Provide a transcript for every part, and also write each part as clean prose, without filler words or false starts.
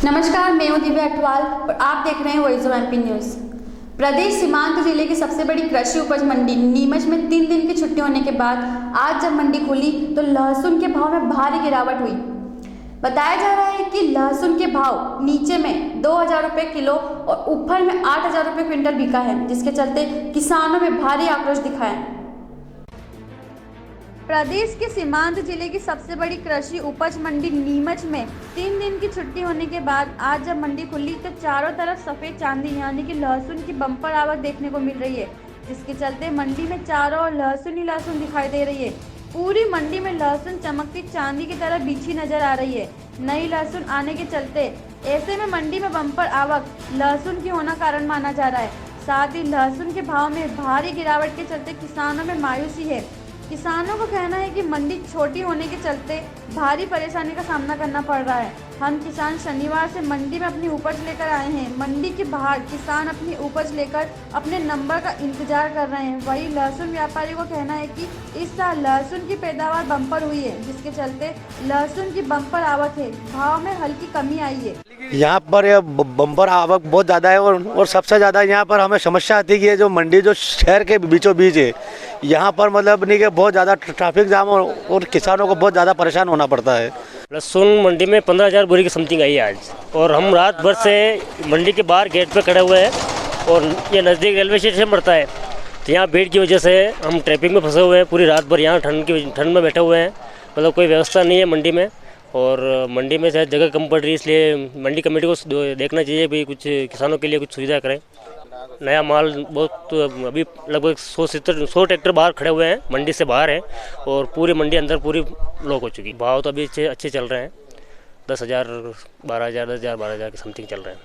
नमस्कार, मैं हूं दिव्या अटवाल और आप देख रहे हैं वॉइस ऑफ एमपी न्यूज़। प्रदेश सीमांत जिले की सबसे बड़ी कृषि उपज मंडी नीमच में 3 दिन की छुट्टी होने के बाद आज जब मंडी खुली तो लहसुन के भाव में भारी गिरावट हुई। बताया जा रहा है कि लहसुन के भाव नीचे में 2,000 रुपये किलो और ऊपर में 8,000 रुपये क्विंटल बिका है, जिसके चलते किसानों में भारी आक्रोश दिखा है। प्रदेश के सीमांत जिले की सबसे बड़ी कृषि उपज मंडी नीमच में 3 दिन की छुट्टी होने के बाद आज जब मंडी खुली तो चारों तरफ सफ़ेद चांदी यानी कि लहसुन की बम्पर आवक देखने को मिल रही है, जिसके चलते मंडी में चारों ओर लहसुन ही लहसुन दिखाई दे रही है। पूरी मंडी में लहसुन चमकती चांदी की तरह बिछी नजर आ रही है। नई लहसुन आने के चलते ऐसे में मंडी में बम्पर आवक लहसुन की होना कारण माना जा रहा है। साथ ही लहसुन के भाव में भारी गिरावट के चलते किसानों में मायूसी है। किसानों का कहना है कि मंडी छोटी होने के चलते भारी परेशानी का सामना करना पड़ रहा है। हम किसान शनिवार से मंडी में अपनी उपज लेकर आए हैं। मंडी के बाहर किसान अपनी उपज लेकर अपने नंबर का इंतजार कर रहे हैं। वहीं लहसुन व्यापारियों का कहना है कि इस साल लहसुन की पैदावार बम्पर हुई है, जिसके चलते लहसुन की बम्पर आवक है, भाव में हल्की कमी आई है। यहाँ पर यह बम्पर आवक बहुत ज़्यादा है और सबसे ज़्यादा यहाँ पर हमें समस्या आती है कि ये जो मंडी जो शहर के बीचों बीच है, यहाँ पर मतलब नहीं कि बहुत ज़्यादा ट्रैफिक जाम और किसानों को बहुत ज़्यादा परेशान होना पड़ता है। लहसुन मंडी में 15,000 बोरी की समथिंग आई है आज, और हम रात भर से मंडी के बाहर गेट पे खड़े हुए हैं और ये नज़दीक रेलवे स्टेशन पड़ता है, तो यहाँ भीड़ की वजह से हम ट्रैफिक में फंसे हुए हैं। पूरी रात भर यहाँ ठंड में बैठे हुए हैं, मतलब कोई व्यवस्था नहीं है मंडी में, और मंडी में शायद जगह कम पड़ रही है, इसलिए मंडी कमेटी को देखना चाहिए भी कुछ किसानों के लिए कुछ सुविधा करें। नया माल बहुत अभी लगभग 100 ट्रैक्टर बाहर खड़े हुए हैं, मंडी से बाहर है, और पूरी मंडी अंदर पूरी लॉक हो चुकी। भाव तो अभी अच्छे चल रहे हैं, 10,000 12,000 10,000 12,000 के समथिंग चल रहे हैं।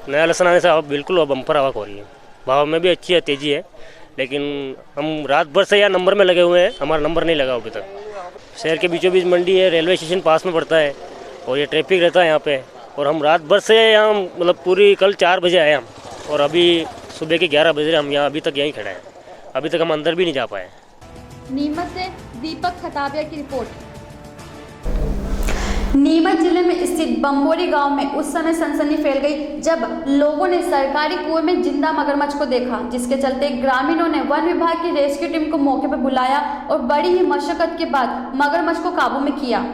नया लहसुन आने से अब बिल्कुल बम्पर आवक हो रही है, भाव में भी अच्छी है, तेज़ी है, लेकिन हम रात भर से यहाँ नंबर में लगे हुए हैं, हमारा नंबर नहीं लगा अभी तक। शहर के बीचों बीच मंडी है, रेलवे स्टेशन पास में पड़ता है और ये ट्रैफिक रहता है यहाँ पे, और हम रात भर से यहाँ मतलब पूरी कल 4 बजे आए हम, और अभी सुबह के 11 बजे हम यहाँ अभी तक यहीं खड़े हैं, अभी तक हम अंदर भी नहीं जा पाए। नीमच से दीपक खताबिया की रिपोर्ट। नीमच जिले में स्थित बम्बोरी गांव में उस समय सनसनी फैल गई जब लोगों ने सरकारी कुएं में जिंदा मगरमच्छ को देखा, जिसके चलते ग्रामीणों ने वन विभाग की रेस्क्यू टीम को मौके पर बुलाया और बड़ी ही मशक्कत के बाद मगरमच्छ को काबू में किया।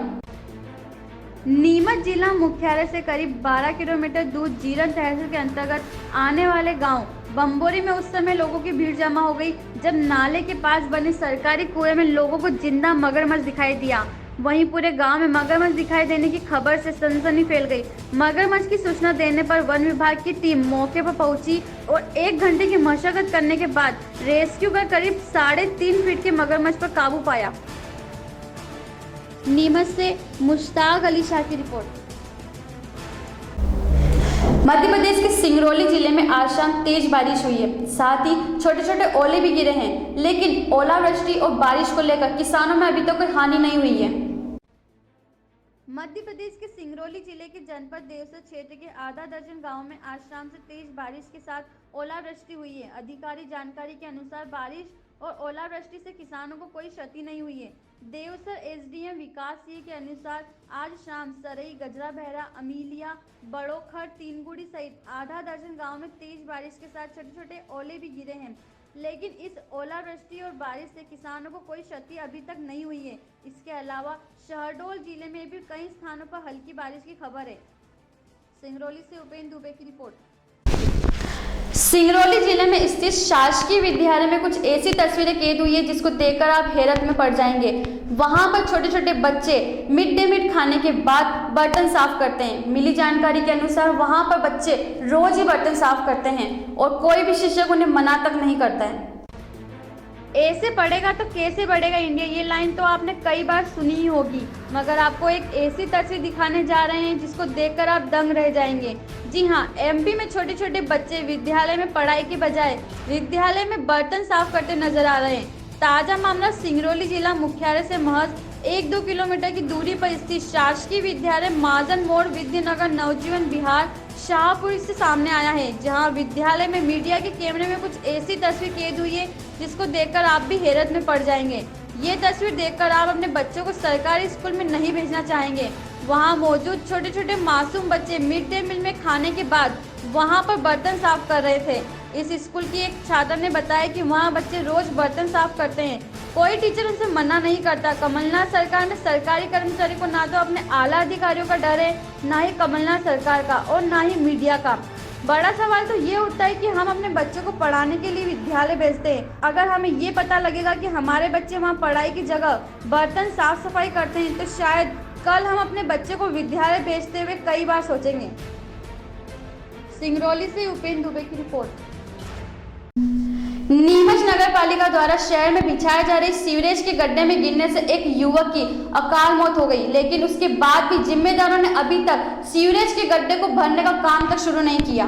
नीमच जिला मुख्यालय से करीब 12 किलोमीटर दूर जीरन तहसील के अंतर्गत आने वाले गांव बम्बोरी में उस समय लोगों की भीड़ जमा हो गई जब नाले के पास बने सरकारी कुएं में लोगों को जिंदा मगरमच्छ दिखाई दिया। वहीं पूरे गांव में मगरमच्छ दिखाई देने की खबर से सनसनी फैल गई। मगरमच्छ की सूचना देने पर वन विभाग की टीम मौके पर पहुंची और 1 घंटे की मशक्कत करने के बाद रेस्क्यू कर करीब 3.5 फीट के मगरमच्छ पर काबू पाया। नीमच से मुश्ताक अली शाह की रिपोर्ट। मध्य प्रदेश के सिंगरौली जिले में आज शाम तेज बारिश हुई है, साथ ही छोटे छोटे ओले भी गिरे हैं, लेकिन ओलावृष्टि और बारिश को लेकर किसानों में अभी तक कोई हानि नहीं हुई है। मध्य प्रदेश के सिंगरौली जिले के जनपद देवसर क्षेत्र के आधा दर्जन गांवों में आज शाम से तेज बारिश के साथ ओलावृष्टि हुई है। अधिकारी जानकारी के अनुसार बारिश और ओलावृष्टि से किसानों को कोई क्षति नहीं हुई है। देवसर एसडीएम विकास सिंह के अनुसार आज शाम सरई, गजरा बहरा, अमीलिया, बड़ोखर, तीनगुड़ी सहित आधा दर्जन गांव में तेज बारिश के साथ छोटे छोटे ओले भी गिरे हैं, लेकिन इस ओलावृष्टि और बारिश से किसानों को कोई क्षति अभी तक नहीं हुई है। इसके अलावा शहडोल जिले में भी कई स्थानों पर हल्की बारिश की खबर है। सिंगरौली से उपेंद्र दुबे की रिपोर्ट। सिंगरौली जिले में स्थित शासकीय विद्यालय में कुछ ऐसी तस्वीरें कैद हुई है जिसको देखकर आप हैरत में पड़ जाएंगे। वहां पर छोटे छोटे बच्चे मिड डे मील खाने के बाद बर्तन साफ करते हैं। मिली जानकारी के अनुसार वहां पर बच्चे रोज ही बर्तन साफ करते हैं और कोई भी शिक्षक उन्हें मना तक नहीं करता है। ऐसे पढ़ेगा तो कैसे बढ़ेगा इंडिया, ये लाइन तो आपने कई बार सुनी ही होगी, मगर आपको एक ऐसी तस्वीर दिखाने जा रहे हैं जिसको देखकर आप दंग रह जाएंगे। जी हां, एमपी में छोटे छोटे बच्चे विद्यालय में पढ़ाई के बजाय विद्यालय में बर्तन साफ करते नजर आ रहे हैं। ताजा मामला सिंगरौली जिला मुख्यालय से महज 1-2 किलोमीटर की दूरी पर स्थित शासकीय विद्यालय महाजन मोड़, विद्यानगर, नवजीवन विहार, शाहपुर से सामने आया है, जहां विद्यालय में मीडिया के कैमरे में कुछ ऐसी तस्वीर कैद हुई है जिसको देखकर आप भी हैरत में पड़ जाएंगे। ये तस्वीर देखकर आप अपने बच्चों को सरकारी स्कूल में नहीं भेजना चाहेंगे। वहां मौजूद छोटे छोटे मासूम बच्चे मिड डे मील में खाने के बाद वहां पर बर्तन साफ कर रहे थे। इस स्कूल की एक छात्रा ने बताया कि वहां बच्चे रोज बर्तन साफ करते हैं, कोई टीचर उनसे मना नहीं करता। कमलनाथ सरकार में सरकारी कर्मचारी को ना तो अपने आला अधिकारियों का डर है, ना ही कमलनाथ सरकार का और ना ही मीडिया का। बड़ा सवाल तो ये उठता है कि हम अपने बच्चों को पढ़ाने के लिए विद्यालय भेजते हैं, अगर हमें ये पता लगेगा कि हमारे बच्चे वहाँ पढ़ाई की जगह बर्तन साफ सफाई करते हैं तो शायद कल हम अपने बच्चे को विद्यालय भेजते हुए कई बार सोचेंगे। सिंगरौली से उपेंद्र दुबे की रिपोर्ट। नीमच नगर पालिका द्वारा शहर में बिछाए जा रहे सीवरेज के गड्ढे में गिरने से एक युवक की अकाल मौत हो गई, लेकिन उसके बाद भी जिम्मेदारों ने अभी तक सीवरेज के गड्ढे को भरने का काम तक शुरू नहीं किया।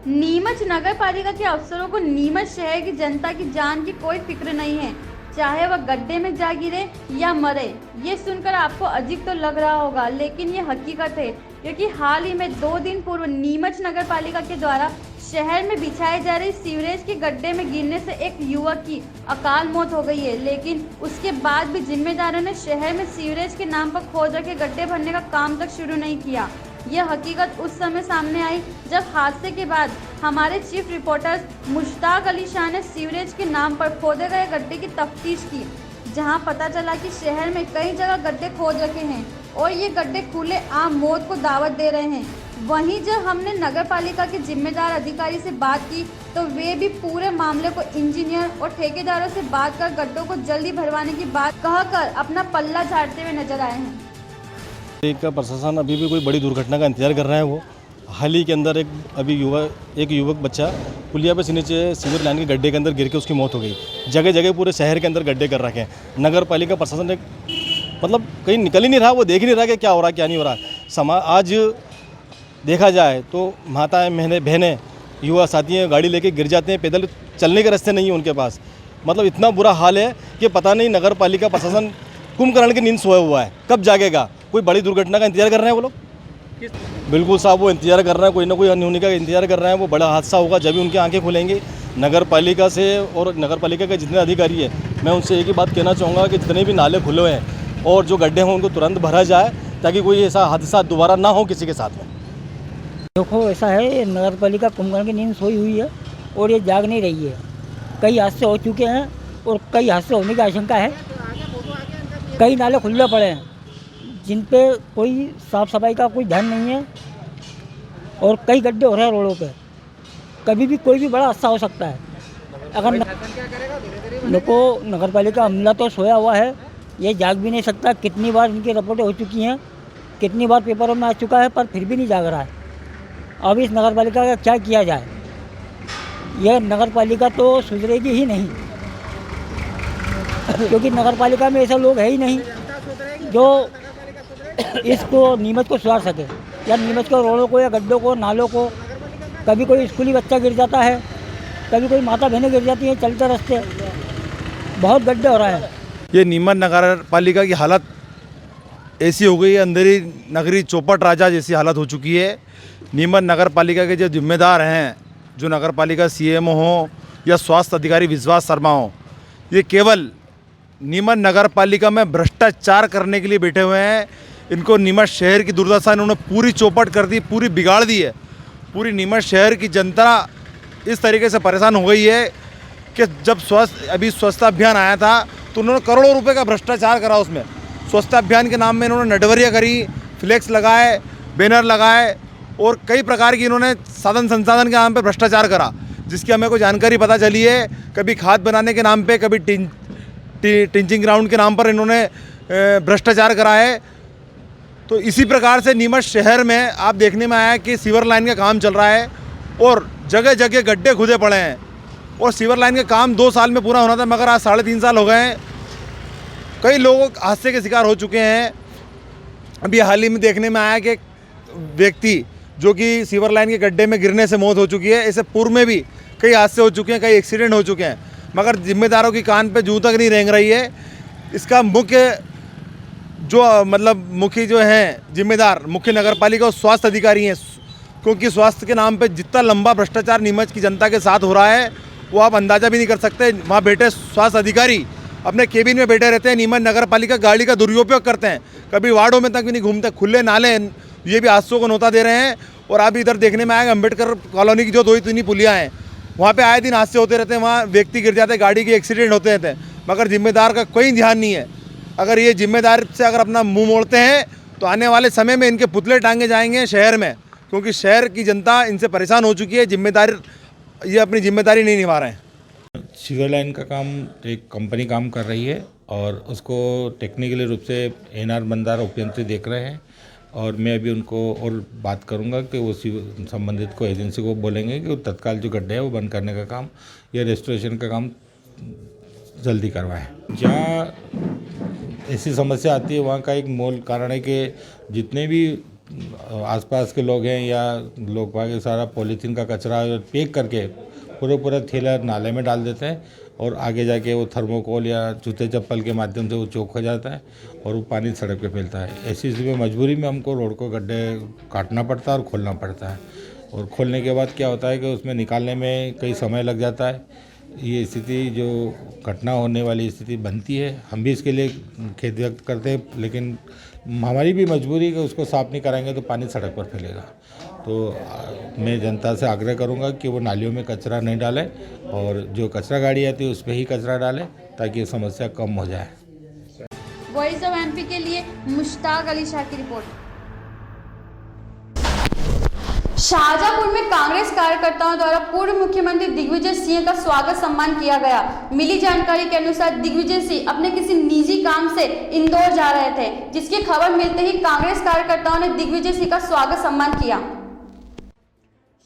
नीमच नगर पालिका के अफसरों को नीमच शहर की जनता की जान की कोई फिक्र नहीं है, चाहे वह गड्ढे में जा गिरे या मरे। ये सुनकर आपको अजीब तो लग रहा होगा, लेकिन ये हकीकत है, क्योंकि हाल ही में 2 दिन पूर्व नीमच नगर पालिका के द्वारा शहर में बिछाए जा रहे सीवरेज के गड्ढे में गिरने से एक युवक की अकाल मौत हो गई है, लेकिन उसके बाद भी जिम्मेदारों ने शहर में सीवरेज के नाम पर खोद रखे गड्ढे भरने का काम तक शुरू नहीं किया। यह हकीकत उस समय सामने आई जब हादसे के बाद हमारे चीफ रिपोर्टर मुश्ताक अली शाह ने सीवरेज के नाम पर खोदे गए गड्ढे की तफ्तीश की, जहां पता चला कि शहर में कई जगह गड्ढे खोद रखे हैं और ये गड्ढे खुले आम मौत को दावत दे रहे हैं। वहीं जब हमने नगर पालिका के जिम्मेदार अधिकारी से बात की तो वे भी पूरे मामले को इंजीनियर और ठेकेदारों से बात कर गड्ढों को जल्दी भरवाने की बात कहकर अपना पल्ला झाड़ते हुए नजर आए हैं। का प्रशासन अभी भी कोई बड़ी दुर्घटना का इंतजार कर रहा है। वो हाल ही के अंदर एक युवक बच्चा पुलिया पे से नीचे सीवर लाइन के गड्ढे के अंदर गिर के उसकी मौत हो गई। जगह जगह पूरे शहर के अंदर गड्ढे कर रखे हैं। नगर पालिका प्रशासन ने मतलब कहीं निकल ही नहीं रहा, वो देख ही नहीं रहा कि क्या हो रहा है क्या नहीं हो रहा। आज देखा जाए तो माताएं बहनें युवा साथी हैं, गाड़ी लेके गिर जाते हैं, पैदल चलने के रास्ते नहीं है उनके पास। मतलब इतना बुरा हाल है कि पता नहीं नगर पालिका प्रशासन कुंभकर्ण की नींद सोया हुआ है, कब जागेगा। कोई बड़ी दुर्घटना का इंतजार कर रहे हैं वो लोग। बिल्कुल साहब, वो इंतजार कर रहे हैं, कोई ना कोई अनहोनी का इंतजार कर रहे हैं। वो बड़ा हादसा होगा जब भी उनकी आंखें खुलेंगी। नगर पालिका से और नगर पालिका के जितने अधिकारी हैं, मैं उनसे एक ही बात कहना चाहूँगा कि जितने भी नाले खुले हुए हैं और जो गड्ढे हों उनको तुरंत भरा जाए, ताकि कोई ऐसा हादसा दोबारा ना हो किसी के साथ में। देखो ऐसा है, नगर पालिका कुंभकर्ण की नींद सोई हुई है और ये जाग नहीं रही है। कई हादसे हो चुके हैं और कई हादसे होने की आशंका है। कई नाले खुले पड़े हैं जिन पे कोई साफ़ सफाई का कोई ध्यान नहीं है और कई गड्ढे हो रहे हैं रोडों पे। कभी भी कोई भी बड़ा हादसा हो सकता है। अगर देखो नगर पालिका अमला तो सोया हुआ है, ये जाग भी नहीं सकता। कितनी बार इनकी रिपोर्टें हो चुकी हैं, कितनी बार पेपरों में आ चुका है, पर फिर भी नहीं जाग रहा है। अब इस नगर पालिका का क्या किया जाए? यह नगर पालिका तो सुधरेगी ही नहीं, क्योंकि नगर पालिका में ऐसे लोग है ही नहीं जो इसको नीमच को सुधार सके, या नीमच के रोडों को या गड्ढों को नालों को। कभी कोई स्कूली बच्चा गिर जाता है, कभी कोई माता बहनें गिर जाती हैं चलते रास्ते। बहुत गड्ढे हो रहे हैं। ये नीमच नगर पालिका की हालत ऐसी हो गई है, अंधेरी नगरी चौपट राजा जैसी हालत हो चुकी है। नीमच नगर पालिका के जो जिम्मेदार हैं, जो नगर पालिका CMO हो या स्वास्थ्य अधिकारी विश्वास शर्मा हो, ये केवल नीमच नगर पालिका में भ्रष्टाचार करने के लिए बैठे हुए हैं। इनको नीमच शहर की दुर्दशा इन्होंने पूरी चौपट कर दी, पूरी बिगाड़ दी है। पूरी नीमच शहर की जनता इस तरीके से परेशान हो गई है कि जब स्वच्छता अभियान आया था तो उन्होंने करोड़ों रुपए का भ्रष्टाचार करा। उसमें स्वच्छता अभियान के नाम में इन्होंने नटवरिया करी, फ्लेक्स लगाए, बैनर लगाए और कई प्रकार की इन्होंने साधन संसाधन के नाम पे भ्रष्टाचार करा, जिसकी हमें कोई जानकारी पता चली है। कभी खाद बनाने के नाम पे, कभी टिंचिंग ग्राउंड के नाम पर इन्होंने भ्रष्टाचार करा है। तो इसी प्रकार से नीमच शहर में आप देखने में आया कि सीवर लाइन का काम चल रहा है और जगह जगह गड्ढे खुदे पड़े हैं और सीवर लाइन का काम 2 साल में पूरा होना था, मगर आज 3.5 साल हो गए हैं। कई लोग हादसे के शिकार हो चुके हैं। अभी हाल ही में देखने में आया कि एक व्यक्ति जो कि सीवर लाइन के गड्ढे में गिरने से मौत हो चुकी है। इससे पूर्व में भी कई हादसे हो चुके हैं, कई एक्सीडेंट हो चुके हैं, मगर जिम्मेदारों की कान पे जूं तक नहीं रेंग रही है। इसका मुख्य जो हैं जिम्मेदार मुख्य नगर पालिका और स्वास्थ्य अधिकारी हैं, क्योंकि स्वास्थ्य के नाम पे जितना लंबा भ्रष्टाचार नीमच की जनता के साथ हो रहा है वो आप अंदाज़ा भी नहीं कर सकते। वहाँ बैठे स्वास्थ्य अधिकारी अपने केबिन में बैठे रहते हैं। नीमच नगर पालिका गाड़ी का दुरुपयोग करते हैं, कभी वार्डों में तक भी नहीं घूमते। खुले नाले ये भी हादसों को न्योता दे रहे हैं। और आप इधर देखने में आएंगे अम्बेडकर कॉलोनी की जो 2-3 पुलियाँ हैं, वहाँ पे आए दिन हादसे होते रहते हैं। वहाँ व्यक्ति गिर जाते हैं, गाड़ी के एक्सीडेंट होते रहते हैं, मगर जिम्मेदार का कोई ध्यान नहीं है। अगर ये जिम्मेदार से अगर अपना मुंह मोड़ते हैं तो आने वाले समय में इनके पुतले टांगे जाएंगे शहर में, क्योंकि शहर की जनता इनसे परेशान हो चुकी है। ये अपनी जिम्मेदारी नहीं निभा रहे हैं। सीवर लाइन का काम एक कंपनी काम कर रही है और उसको टेक्निकली रूप से एनआर बंदार उपयंत्री देख रहे हैं। और मैं अभी उनको और बात करूंगा कि वो संबंधित को एजेंसी को बोलेंगे कि वो तत्काल जो गड्ढे है वो बंद करने का काम या रेस्टोरेशन का काम जल्दी करवाएं। जहाँ ऐसी समस्या आती है वहाँ का एक मूल कारण है कि जितने भी आसपास के लोग हैं या लोग भागे सारा पॉलीथीन का कचरा पैक करके पूरा थैला नाले में डाल देते हैं और आगे जाके वो थर्मोकोल या जूते चप्पल के माध्यम से वो चौक हो जाता है और वो पानी सड़क पे फैलता है। ऐसी स्थिति में मजबूरी में हमको रोड को गड्ढे काटना पड़ता है और खोलना पड़ता है। और खोलने के बाद क्या होता है कि उसमें निकालने में कई समय लग जाता है। ये स्थिति जो घटना होने वाली स्थिति बनती है, हम भी इसके लिए खेद व्यक्त करते हैं, लेकिन हमारी भी मजबूरी है कि उसको साफ़ नहीं कराएंगे तो पानी सड़क पर फैलेगा। तो मैं जनता से आग्रह करूंगा कि वो नालियों में कचरा नहीं डालें और जो कचरा गाड़ी आती है उस पर ही कचरा डालें ताकि ये समस्या कम हो जाए। वॉइस ऑफ एमपी के लिए मुश्ताक अली शाह की रिपोर्ट। शाहजहांपुर में कांग्रेस कार्यकर्ताओं द्वारा पूर्व मुख्यमंत्री दिग्विजय सिंह का स्वागत सम्मान किया गया। मिली जानकारी के अनुसार दिग्विजय सिंह अपने किसी निजी काम से इंदौर जा रहे थे, जिसकी खबर मिलते ही कांग्रेस कार्यकर्ताओं ने दिग्विजय सिंह का स्वागत सम्मान किया।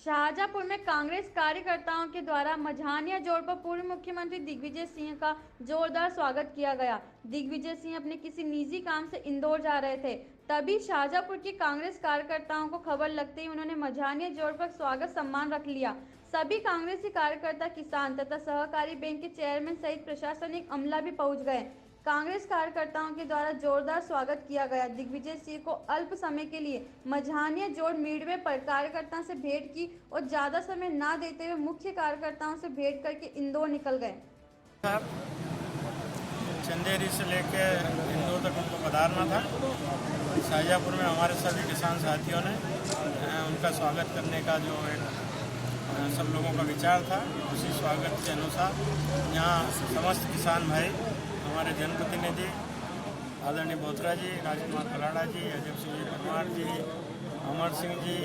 शाहजहांपुर में कांग्रेस कार्यकर्ताओं के द्वारा मझानिया जोड़ पर पूर्व मुख्यमंत्री दिग्विजय सिंह का जोरदार स्वागत किया गया। दिग्विजय सिंह अपने किसी निजी काम से इंदौर जा रहे थे, तभी शाहजहांपुर की कांग्रेस कार्यकर्ताओं को खबर लगते ही उन्होंने मझानिया जोड़ पर स्वागत सम्मान रख लिया। सभी कांग्रेसी कार्यकर्ता, किसान तथा सहकारी बैंक के चेयरमैन सहित प्रशासनिक अमला भी पहुंच गए। कांग्रेस कार्यकर्ताओं के द्वारा जोरदार स्वागत किया गया। दिग्विजय सिंह को अल्प समय के लिए मझानिया जोड़ मिडवे पर कार्यकर्ताओं से भेंट की और ज्यादा समय ना देते हुए मुख्य कार्यकर्ताओं से भेंट करके इंदौर निकल गए। चंदेरी से लेकर इंदौर तक उनको पधारना था। शाहजहांपुर में हमारे सभी किसान साथियों ने उनका स्वागत करने का जो एक सब लोगों का विचार था, उसी स्वागत के अनुसार यहाँ समस्त किसान भाई, हमारे जनप्रतिनिधि आदरणीय बोथरा जी, राजकुमार कलाड़ा जी, अजय सिंह जी परमार जी, अमर सिंह जी,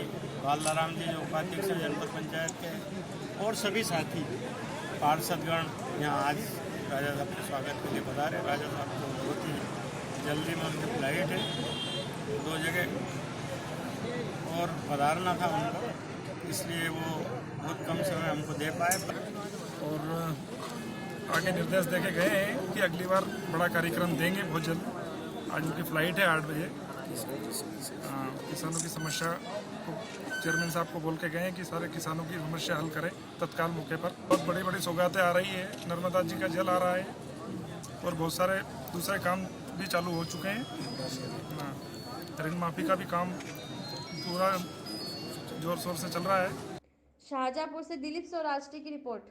बालाराम जी जो उपाध्यक्ष हैं जनपद पंचायत के, और सभी साथी पार्षदगण यहाँ आज राजा साहब के स्वागत के लिए पधारे। राजा साहब को बहुत ही जल्दी में उनकी फ्लाइट है, 2 जगह और पधारना था उनको, इसलिए वो बहुत कम समय हमको दे पाए। और आगे निर्देश देके गए हैं कि अगली बार बड़ा कार्यक्रम देंगे बहुत जल्द। आज उनकी फ़्लाइट है 8 बजे। किसानों की समस्या को चेयरमैन साहब को बोल के गए हैं कि सारे किसानों की समस्या हल करें तत्काल मौके पर। बहुत बड़ी बड़ी सौगातें आ रही है, नर्मदा जी का जल आ रहा है और बहुत सारे दूसरे काम भी चालू हो चुके हैं। ऋण माफ़ी का भी काम पूरा जोर शोर से चल रहा है। शाहजहांपुर से दिलीप सौराष्ट्री की रिपोर्ट।